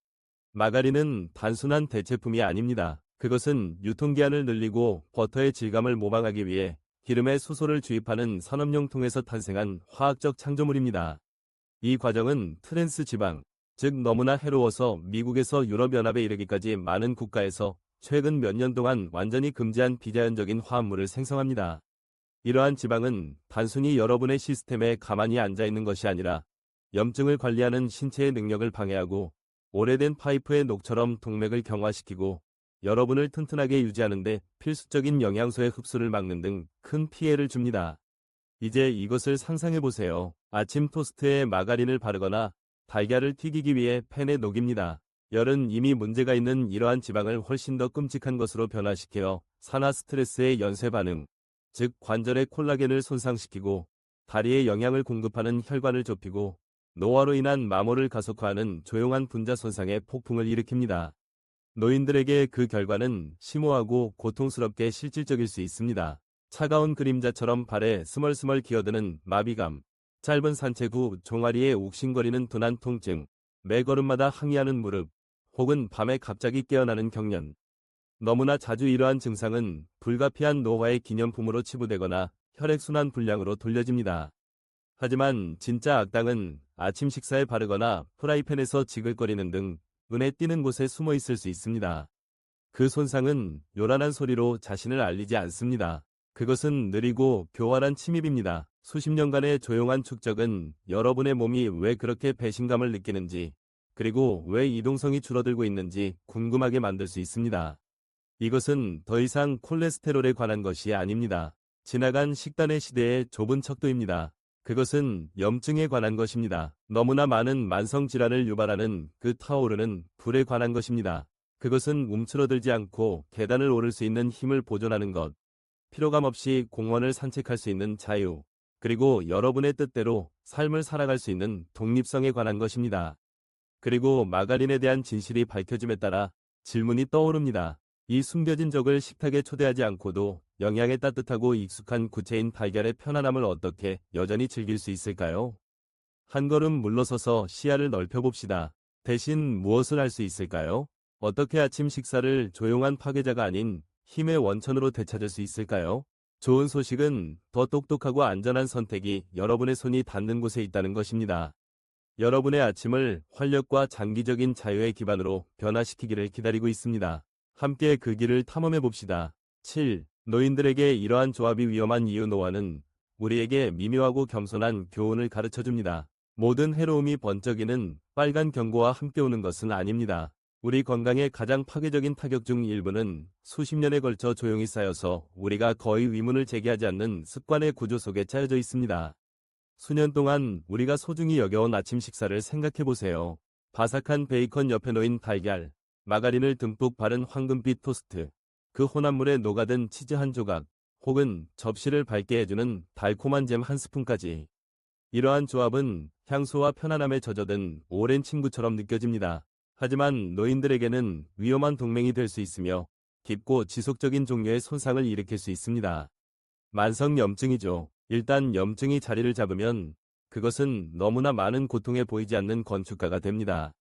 [SPEAKER 1] 마가린은 단순한 대체품이 아닙니다. 그것은 유통기한을 늘리고 버터의 질감을 모방하기 위해 기름에 수소를 주입하는 산업용통에서 탄생한 화학적 창조물입니다. 이 과정은 트랜스 지방, 즉 너무나 해로워서 미국에서 유럽연합에 이르기까지 많은 국가에서 최근 몇 년 동안 완전히 금지한 비자연적인 화합물을 생성합니다. 이러한 지방은 단순히 여러분의 시스템에 가만히 앉아있는 것이 아니라 염증을 관리하는 신체의 능력을 방해하고 오래된 파이프의 녹처럼 동맥을 경화시키고 여러분을 튼튼하게 유지하는 데 필수적인 영양소의 흡수를 막는 등 큰 피해를 줍니다. 이제 이것을 상상해보세요. 아침 토스트에 마가린을 바르거나 달걀을 튀기기 위해 팬에 녹입니다. 열은 이미 문제가 있는 이러한 지방을 훨씬 더 끔찍한 것으로 변화시켜 산화 스트레스의 연쇄 반응, 즉 관절의 콜라겐을 손상시키고 다리에 영양을 공급하는 혈관을 좁히고 노화로 인한 마모를 가속화하는 조용한 분자 손상의 폭풍을 일으킵니다. 노인들에게 그 결과는 심오하고 고통스럽게 실질적일 수 있습니다. 차가운 그림자처럼 발에 스멀스멀 기어드는 마비감, 짧은 산책 후 종아리에 욱신거리는 둔한 통증, 매 걸음마다 항의하는 무릎, 혹은 밤에 갑자기 깨어나는 경련. 너무나 자주 이러한 증상은 불가피한 노화의 기념품으로 치부되거나 혈액순환 불량으로 돌려집니다. 하지만 진짜 악당은 아침 식사에 바르거나 프라이팬에서 지글거리는 등 눈에 띄는 곳에 숨어 있을 수 있습니다. 그 손상은 요란한 소리로 자신을 알리지 않습니다. 그것은 느리고 교활한 침입입니다. 수십 년간의 조용한 축적은 여러분의 몸이 왜 그렇게 배신감을 느끼는지, 그리고 왜 이동성이 줄어들고 있는지 궁금하게 만들 수 있습니다. 이것은 더 이상 콜레스테롤에 관한 것이 아닙니다. 지나간 식단의 시대의 좁은 척도입니다. 그것은 염증에 관한 것입니다. 너무나 많은 만성질환을 유발하는 그 타오르는 불에 관한 것입니다. 그것은 움츠러들지 않고 계단을 오를 수 있는 힘을 보존하는 것, 피로감 없이 공원을 산책할 수 있는 자유, 그리고 여러분의 뜻대로 삶을 살아갈 수 있는 독립성에 관한 것입니다. 그리고 마가린에 대한 진실이 밝혀짐에 따라 질문이 떠오릅니다. 이 숨겨진 적을 식탁에 초대하지 않고도 영양에 따뜻하고 익숙한 구체인 달걀의 편안함을 어떻게 여전히 즐길 수 있을까요? 한 걸음 물러서서 시야를 넓혀봅시다. 대신 무엇을 할 수 있을까요? 어떻게 아침 식사를 조용한 파괴자가 아닌 힘의 원천으로 되찾을 수 있을까요? 좋은 소식은 더 똑똑하고 안전한 선택이 여러분의 손이 닿는 곳에 있다는 것입니다. 여러분의 아침을 활력과 장기적인 자유의 기반으로 변화시키기를 기다리고 있습니다. 함께 그 길을 탐험해 봅시다. 7. 노인들에게 이러한 조합이 위험한 이유. 노화는 우리에게 미묘하고 겸손한 교훈을 가르쳐줍니다. 모든 해로움이 번쩍이는 빨간 경고와 함께 오는 것은 아닙니다. 우리 건강에 가장 파괴적인 타격 중 일부는 수십 년에 걸쳐 조용히 쌓여서 우리가 거의 의문을 제기하지 않는 습관의 구조 속에 짜여져 있습니다. 수년 동안 우리가 소중히 여겨온 아침 식사를 생각해보세요. 바삭한 베이컨 옆에 놓인 달걀, 마가린을 듬뿍 바른 황금빛 토스트, 그 혼합물에 녹아든 치즈 한 조각, 혹은 접시를 밝게 해주는 달콤한 잼 한 스푼까지. 이러한 조합은 향수와 편안함에 젖어든 오랜 친구처럼 느껴집니다. 하지만 노인들에게는 위험한 동맹이 될 수 있으며 깊고 지속적인 종류의 손상을 일으킬 수 있습니다. 만성염증이죠. 일단 염증이 자리를 잡으면 그것은 너무나 많은 고통에 보이지 않는 건축가가 됩니다.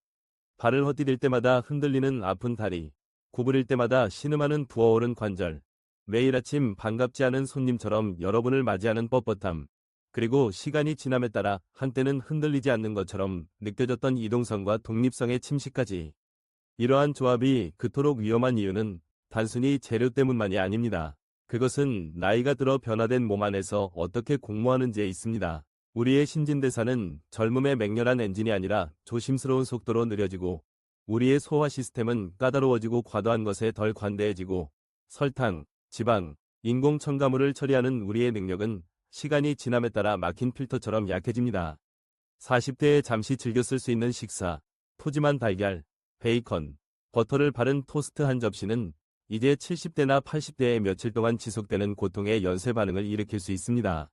[SPEAKER 1] 발을 헛디딜 때마다 흔들리는 아픈 다리, 구부릴 때마다 신음하는 부어오른 관절, 매일 아침 반갑지 않은 손님처럼 여러분을 맞이하는 뻣뻣함, 그리고 시간이 지남에 따라 한때는 흔들리지 않는 것처럼 느껴졌던 이동성과 독립성의 침식까지. 이러한 조합이 그토록 위험한 이유는 단순히 재료 때문만이 아닙니다. 그것은 나이가 들어 변화된 몸 안에서 어떻게 공모하는지에 있습니다. 우리의 신진대사는 젊음의 맹렬한 엔진이 아니라 조심스러운 속도로 느려지고, 우리의 소화 시스템은 까다로워지고 과도한 것에 덜 관대해지고, 설탕, 지방, 인공 첨가물을 처리하는 우리의 능력은 시간이 지남에 따라 막힌 필터처럼 약해집니다. 40대에 잠시 즐겨 쓸 수 있는 식사, 푸짐한 달걀, 베이컨, 버터를 바른 토스트 한 접시는 이제 70대나 80대에 며칠 동안 지속되는 고통의 연쇄 반응을 일으킬 수 있습니다.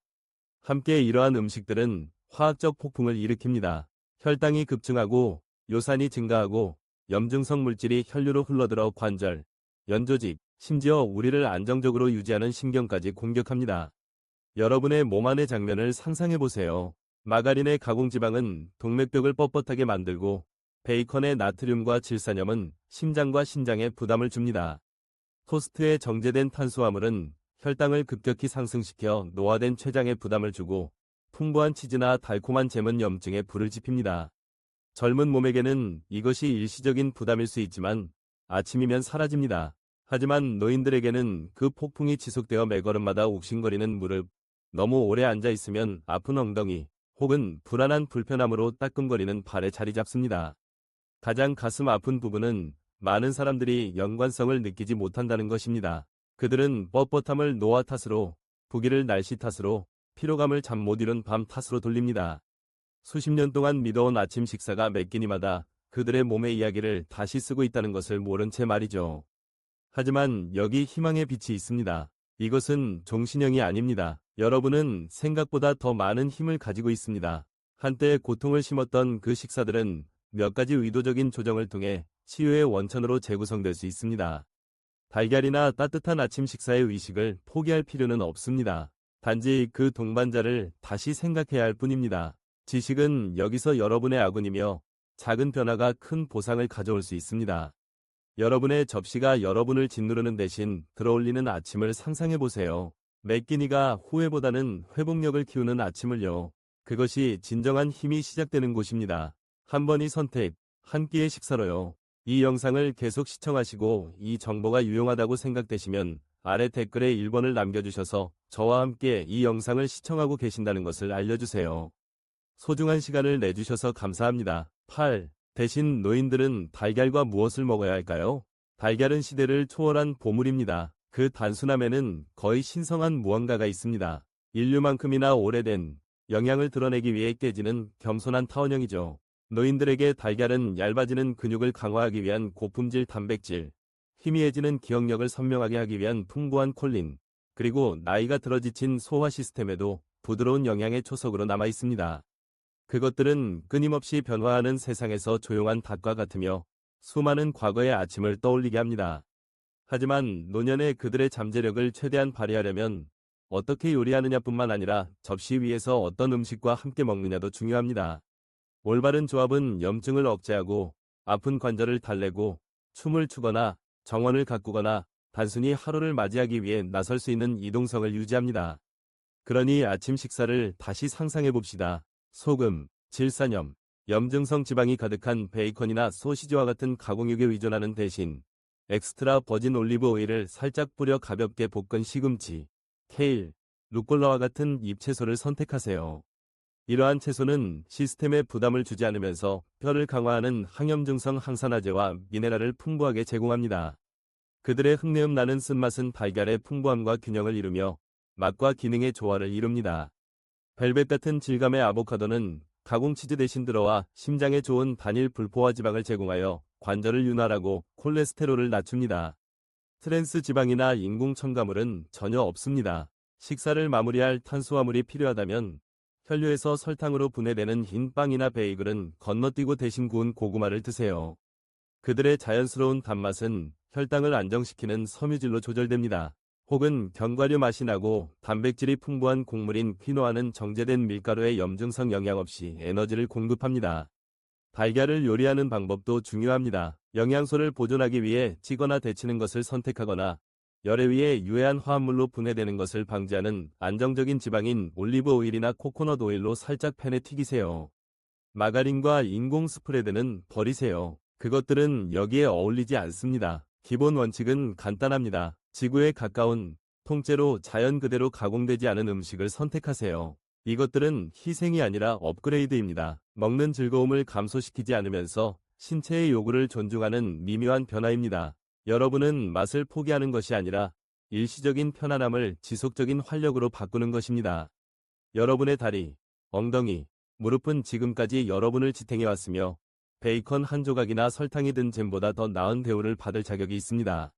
[SPEAKER 1] 함께 이러한 음식들은 화학적 폭풍을 일으킵니다. 혈당이 급증하고 요산이 증가하고 염증성 물질이 혈류로 흘러들어 관절, 연조직, 심지어 우리를 안정적으로 유지하는 신경까지 공격합니다. 여러분의 몸 안의 장면을 상상해보세요. 마가린의 가공지방은 동맥벽을 뻣뻣하게 만들고, 베이컨의 나트륨과 질산염은 심장과 신장에 부담을 줍니다. 토스트의 정제된 탄수화물은 혈당을 급격히 상승시켜 노화된 췌장에 부담을 주고, 풍부한 치즈나 달콤한 잼은 염증에 불을 지핍니다. 젊은 몸에게는 이것이 일시적인 부담일 수 있지만 아침이면 사라집니다. 하지만 노인들에게는 그 폭풍이 지속되어 매 걸음마다 욱신거리는 무릎, 너무 오래 앉아있으면 아픈 엉덩이, 혹은 불안한 불편함으로 따끔거리는 발에 자리 잡습니다. 가장 가슴 아픈 부분은 많은 사람들이 연관성을 느끼지 못한다는 것입니다. 그들은 뻣뻣함을 노화 탓으로, 부기를 날씨 탓으로, 피로감을 잠 못 이룬 밤 탓으로 돌립니다. 수십 년 동안 믿어온 아침 식사가 매 끼니마다 그들의 몸의 이야기를 다시 쓰고 있다는 것을 모른 채 말이죠. 하지만 여기 희망의 빛이 있습니다. 이것은 종신형이 아닙니다. 여러분은 생각보다 더 많은 힘을 가지고 있습니다. 한때 고통을 심었던 그 식사들은 몇 가지 의도적인 조정을 통해 치유의 원천으로 재구성될 수 있습니다. 달걀이나 따뜻한 아침 식사의 의식을 포기할 필요는 없습니다. 단지 그 동반자를 다시 생각해야 할 뿐입니다. 지식은 여기서 여러분의 아군이며 작은 변화가 큰 보상을 가져올 수 있습니다. 여러분의 접시가 여러분을 짓누르는 대신 들어올리는 아침을 상상해보세요. 매 끼니가 후회보다는 회복력을 키우는 아침을요. 그것이 진정한 힘이 시작되는 곳입니다. 한 번의 선택, 한 끼의 식사로요. 이 영상을 계속 시청하시고 이 정보가 유용하다고 생각되시면 아래 댓글에 1번을 남겨주셔서 저와 함께 이 영상을 시청하고 계신다는 것을 알려주세요. 소중한 시간을 내주셔서 감사합니다. 8. 대신 노인들은 달걀과 무엇을 먹어야 할까요? 달걀은 시대를 초월한 보물입니다. 그 단순함에는 거의 신성한 무언가가 있습니다. 인류만큼이나 오래된 영양을 드러내기 위해 깨지는 겸손한 타원형이죠. 노인들에게 달걀은 얇아지는 근육을 강화하기 위한 고품질 단백질, 희미해지는 기억력을 선명하게 하기 위한 풍부한 콜린, 그리고 나이가 들어 지친 소화 시스템에도 부드러운 영양의 초석으로 남아 있습니다. 그것들은 끊임없이 변화하는 세상에서 조용한 닭과 같으며 수많은 과거의 아침을 떠올리게 합니다. 하지만 노년의 그들의 잠재력을 최대한 발휘하려면 어떻게 요리하느냐뿐만 아니라 접시 위에서 어떤 음식과 함께 먹느냐도 중요합니다. 올바른 조합은 염증을 억제하고 아픈 관절을 달래고 춤을 추거나 정원을 가꾸거나 단순히 하루를 맞이하기 위해 나설 수 있는 이동성을 유지합니다. 그러니 아침 식사를 다시 상상해 봅시다. 소금, 질산염, 염증성 지방이 가득한 베이컨이나 소시지와 같은 가공육에 의존하는 대신 엑스트라 버진 올리브 오일을 살짝 뿌려 가볍게 볶은 시금치, 케일, 루꼴라와 같은 잎채소를 선택하세요. 이러한 채소는 시스템에 부담을 주지 않으면서 뼈를 강화하는 항염증성 항산화제와 미네랄을 풍부하게 제공합니다. 그들의 흙내음 나는 쓴맛은 달걀의 풍부함과 균형을 이루며 맛과 기능의 조화를 이룹니다. 벨벳 같은 질감의 아보카도는 가공치즈 대신 들어와 심장에 좋은 단일 불포화 지방을 제공하여 관절을 윤활하고 콜레스테롤을 낮춥니다. 트랜스 지방이나 인공 첨가물은 전혀 없습니다. 식사를 마무리할 탄수화물이 필요하다면 혈류에서 설탕으로 분해되는 흰 빵이나 베이글은 건너뛰고 대신 구운 고구마를 드세요. 그들의 자연스러운 단맛은 혈당을 안정시키는 섬유질로 조절됩니다. 혹은 견과류 맛이 나고 단백질이 풍부한 곡물인 퀴노아는 정제된 밀가루의 염증성 영양 없이 에너지를 공급합니다. 달걀을 요리하는 방법도 중요합니다. 영양소를 보존하기 위해 찌거나 데치는 것을 선택하거나 열에 의해 유해한 화합물로 분해되는 것을 방지하는 안정적인 지방인 올리브 오일이나 코코넛 오일로 살짝 팬에 튀기세요. 마가린과 인공 스프레드는 버리세요. 그것들은 여기에 어울리지 않습니다. 기본 원칙은 간단합니다. 지구에 가까운, 통째로 자연 그대로 가공되지 않은 음식을 선택하세요. 이것들은 희생이 아니라 업그레이드입니다. 먹는 즐거움을 감소시키지 않으면서 신체의 요구를 존중하는 미묘한 변화입니다. 여러분은 맛을 포기하는 것이 아니라 일시적인 편안함을 지속적인 활력으로 바꾸는 것입니다. 여러분의 다리, 엉덩이, 무릎은 지금까지 여러분을 지탱해왔으며 베이컨 한 조각이나 설탕이 든 잼보다 더 나은 대우를 받을 자격이 있습니다.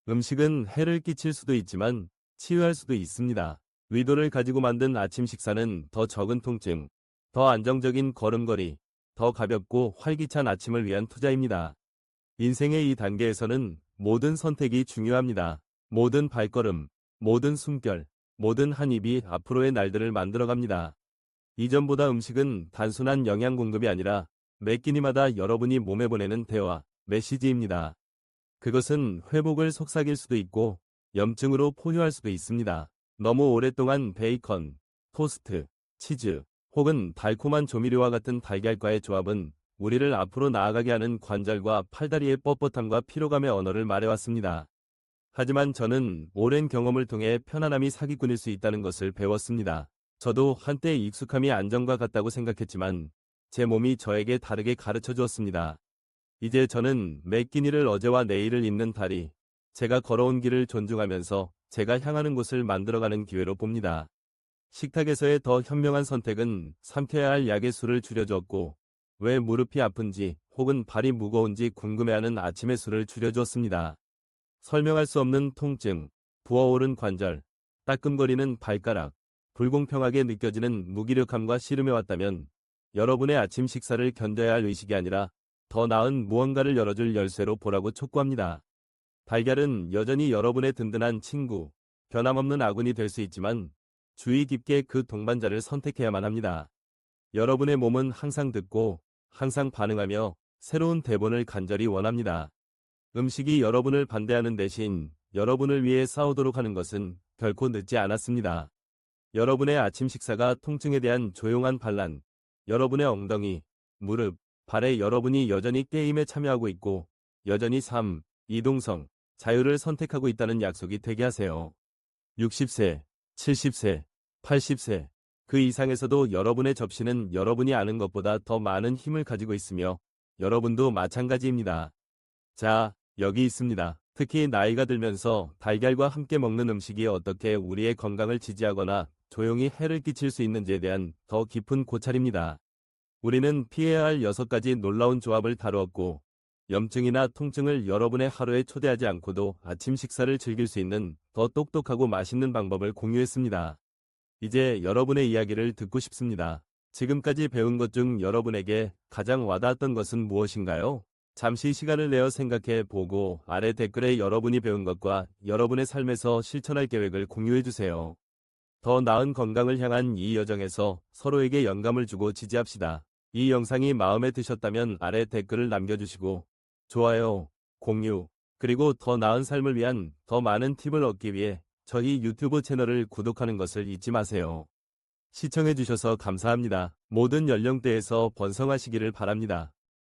[SPEAKER 1] 음식은 해를 끼칠 수도 있지만 치유할 수도 있습니다. 의도를 가지고 만든 아침 식사는 더 적은 통증, 더 안정적인 걸음걸이, 더 가볍고 활기찬 아침을 위한 투자입니다. 인생의 이 단계에서는 모든 선택이 중요합니다. 모든 발걸음, 모든 숨결, 모든 한 입이 앞으로의 날들을 만들어갑니다. 이전보다 음식은 단순한 영양 공급이 아니라 매 끼니마다 여러분이 몸에 보내는 대화, 메시지입니다. 그것은 회복을 속삭일 수도 있고 염증으로 포효할 수도 있습니다. 너무 오랫동안 베이컨, 토스트, 치즈, 혹은 달콤한 조미료와 같은 달걀과의 조합은 우리를 앞으로 나아가게 하는 관절과 팔다리의 뻣뻣함과 피로감의 언어를 말해왔습니다. 하지만 저는 오랜 경험을 통해 편안함이 사기꾼일 수 있다는 것을 배웠습니다. 저도 한때 익숙함이 안정과 같다고 생각했지만 제 몸이 저에게 다르게 가르쳐 주었습니다. 이제 저는 매 끼니를 어제와 내일을 잇는 다리, 제가 걸어온 길을 존중하면서 제가 향하는 곳을 만들어가는 기회로 봅니다. 식탁에서의 더 현명한 선택은 삼켜야 할 약의 수를 줄여주었고 왜 무릎이 아픈지 혹은 발이 무거운지 궁금해하는 아침의 수를 줄여주었습니다. 설명할 수 없는 통증, 부어오른 관절, 따끔거리는 발가락, 불공평하게 느껴지는 무기력함과 씨름해왔다면 여러분의 아침 식사를 견뎌야 할 의식이 아니라 더 나은 무언가를 열어줄 열쇠로 보라고 촉구합니다. 달걀은 여전히 여러분의 든든한 친구, 변함없는 아군이 될 수 있지만 주의 깊게 그 동반자를 선택해야만 합니다. 여러분의 몸은 항상 듣고 항상 반응하며 새로운 대본을 간절히 원합니다. 음식이 여러분을 반대하는 대신 여러분을 위해 싸우도록 하는 것은 결코 늦지 않았습니다. 여러분의 아침 식사가 통증에 대한 조용한 반란, 여러분의 엉덩이, 무릎, 발에 여러분이 여전히 게임에 참여하고 있고 여전히 삶, 이동성, 자유를 선택하고 있다는 약속이 되게 하세요. 60세, 70세, 80세, 그 이상에서도 여러분의 접시는 여러분이 아는 것보다 더 많은 힘을 가지고 있으며 여러분도 마찬가지입니다. 자, 여기 있습니다. 특히 나이가 들면서 달걀과 함께 먹는 음식이 어떻게 우리의 건강을 지지하거나 조용히 해를 끼칠 수 있는지에 대한 더 깊은 고찰입니다. 우리는 피해야 할 6가지 놀라운 조합을 다루었고 염증이나 통증을 여러분의 하루에 초대하지 않고도 아침 식사를 즐길 수 있는 더 똑똑하고 맛있는 방법을 공유했습니다. 이제 여러분의 이야기를 듣고 싶습니다. 지금까지 배운 것 중 여러분에게 가장 와닿았던 것은 무엇인가요? 잠시 시간을 내어 생각해 보고 아래 댓글에 여러분이 배운 것과 여러분의 삶에서 실천할 계획을 공유해 주세요. 더 나은 건강을 향한 이 여정에서 서로에게 영감을 주고 지지합시다. 이 영상이 마음에 드셨다면 아래 댓글을 남겨주시고 좋아요, 공유, 그리고 더 나은 삶을 위한 더 많은 팁을 얻기 위해 저희 유튜브 채널을 구독하는 것을 잊지 마세요. 시청해주셔서 감사합니다. 모든 연령대에서 번성하시기를 바랍니다.